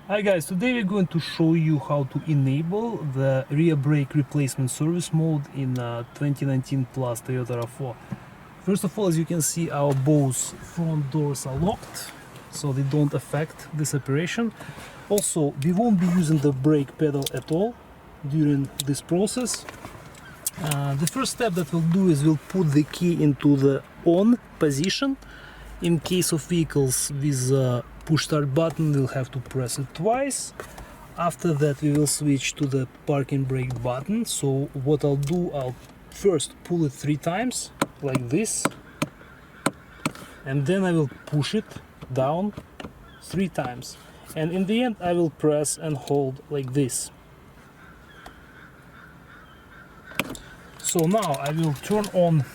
Hi guys, today we're going to show you how to enable the rear brake replacement service mode in 2019 Plus Toyota RAV4. First of all, as you can see, our both front doors are locked, so they don't affect this operation. Also, we won't be using the brake pedal at all during this process. The first step that we'll do is we'll put the key into the on position. In case of vehicles with push start button, we'll have to press it twice. After that we will switch to the parking brake button. So what I'll do, I'll first pull it 3 times like this, and then I will push it down 3 times, and in the end I will press and hold like this. So now I will turn on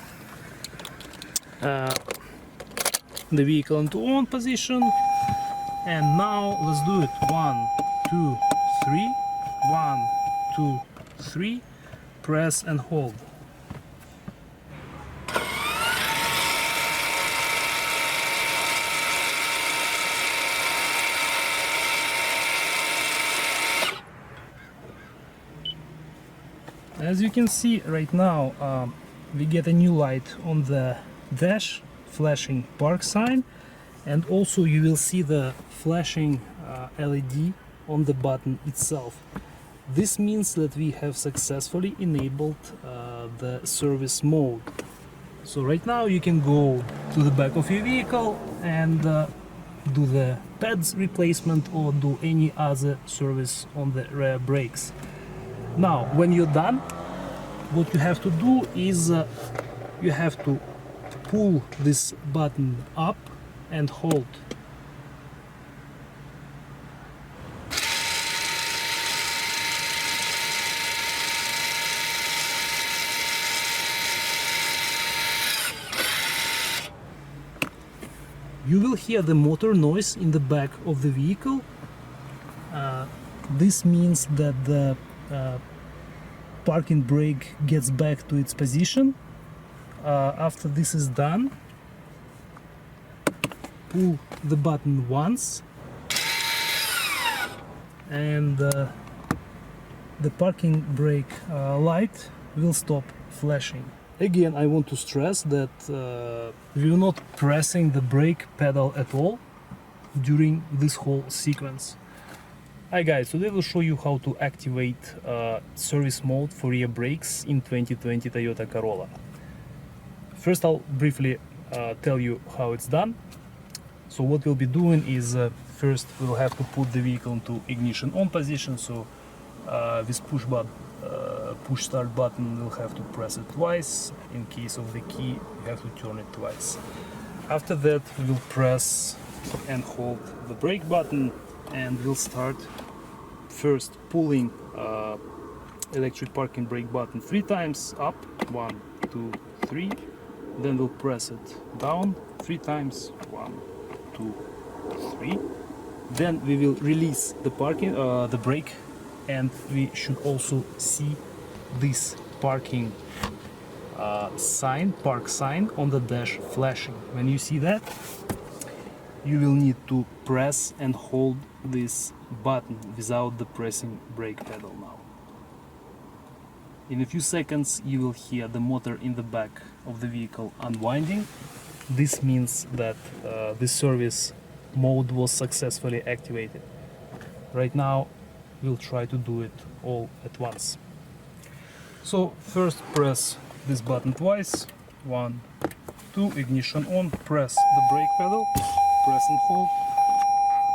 the vehicle into on position, and now let's do it. 1, 2, 3. 1, 2, 3. Press and hold. As you can see right now, we get a new light on the dash, flashing park sign, and also you will see the flashing LED on the button itself. This means that we have successfully enabled the service mode. So right now you can go to the back of your vehicle and do the pads replacement or do any other service on the rear brakes. Now when you're done, what you have to do is you have to pull this button up and hold. You will hear the motor noise in the back of the vehicle. This means that the parking brake gets back to its position. After this is done, pull the button once, and the parking brake light will stop flashing. Again, I want to stress that we're not pressing the brake pedal at all during this whole sequence. Hi guys, today we'll show you how to activate service mode for rear brakes in 2020 Toyota Corolla. First, I'll briefly tell you how it's done. So what we'll be doing is first we'll have to put the vehicle into ignition on position. So this push start button, we'll have to press it twice. In case of the key, you have to turn it twice. After that, we will press and hold the brake button, and we'll start first pulling electric parking brake button 3 times up. 1, 2, 3. Then we'll press it down 3 times. 1, 2, 3. Then we will release the brake, and we should also see this parking park sign on the dash flashing. When you see that, you will need to press and hold this button without the pressing brake pedal now. In a few seconds you will hear the motor in the back of the vehicle unwinding. This means that the service mode was successfully activated. Right now we'll try to do it all at once. So first press this button twice. 1, 2, ignition on, press the brake pedal, press and hold,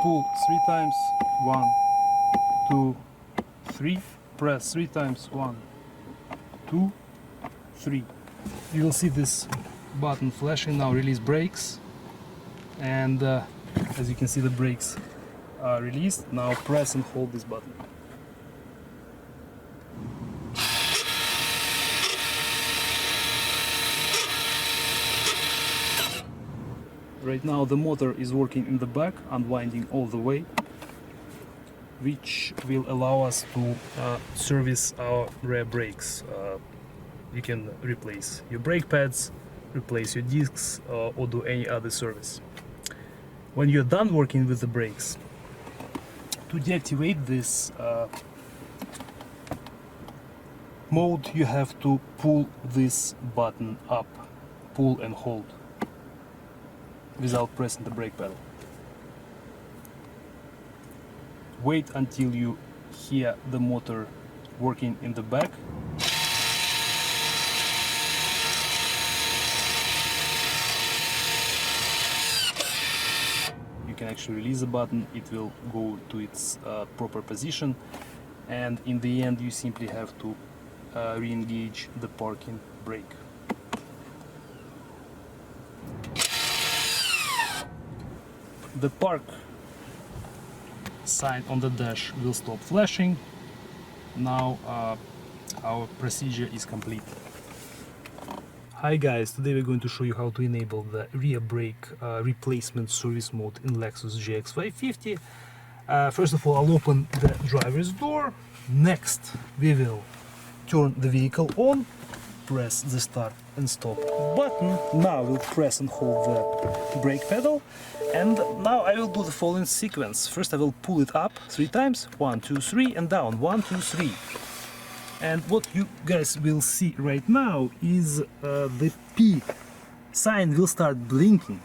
pull 3 times. 1, 2, 3, press 3 times. 1, 2, 3. You will see this button flashing now. Release brakes, and as you can see, the brakes are released. Now press and hold this button. Right now the motor is working in the back, unwinding all the way, which will allow us to service our rear brakes. You can replace your brake pads, replace your discs, or do any other service. When you're done working with the brakes, To deactivate this mode, you have to pull this button up, pull and hold, without pressing the brake pedal. Wait until you hear the motor working in the back. You can actually release the button, it will go to its proper position, and in the end you simply have to re-engage the parking brake. The park sign on the dash will stop flashing. Now our procedure is complete. Hi guys, today we're going to show you how to enable the rear brake replacement service mode in Lexus GX550. First of all, I'll open the driver's door. Next, we will turn the vehicle on, press the start and stop button. Now we'll press and hold the brake pedal. And now I will do the following sequence. First I will pull it up 3 times, 1, 2, 3, and down, 1, 2, 3. And what you guys will see right now is the P sign will start blinking.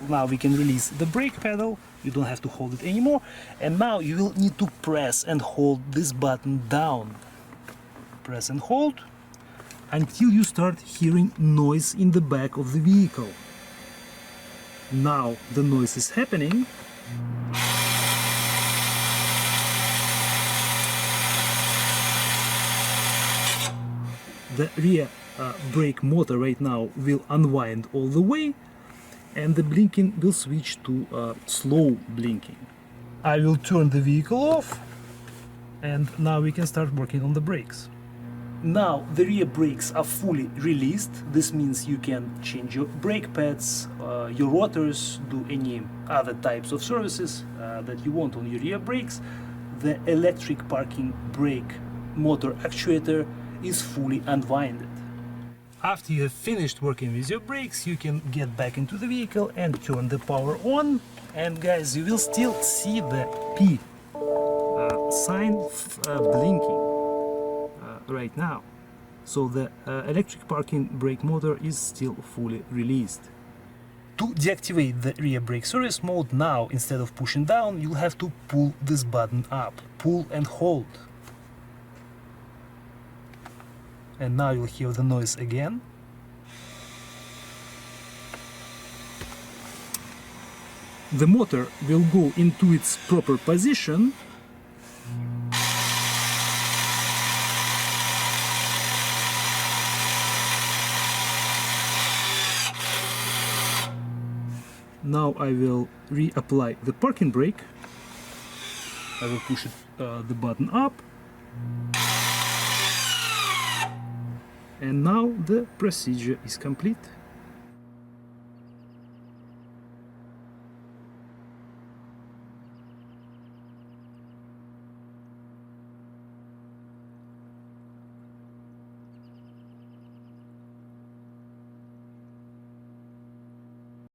Now we can release the brake pedal, you don't have to hold it anymore. And now you will need to press and hold this button down. Press and hold until you start hearing noise in the back of the vehicle. Now the noise is happening. The rear brake motor right now will unwind all the way, and the blinking will switch to slow blinking. I will turn the vehicle off, and now we can start working on the brakes. Now the rear brakes are fully released. This means you can change your brake pads, your rotors, do any other types of services that you want on your rear brakes. The electric parking brake motor actuator is fully unwinded. After you have finished working with your brakes, you can get back into the vehicle and turn the power on. And guys, you will still see the P sign blinking right now. So the electric parking brake motor is still fully released. To deactivate the rear brake service mode, now instead of pushing down, you'll have to pull this button up, pull and hold. And now you'll hear the noise again. The motor will go into its proper position. Now I will reapply the parking brake. I will push the button up. And now the procedure is complete.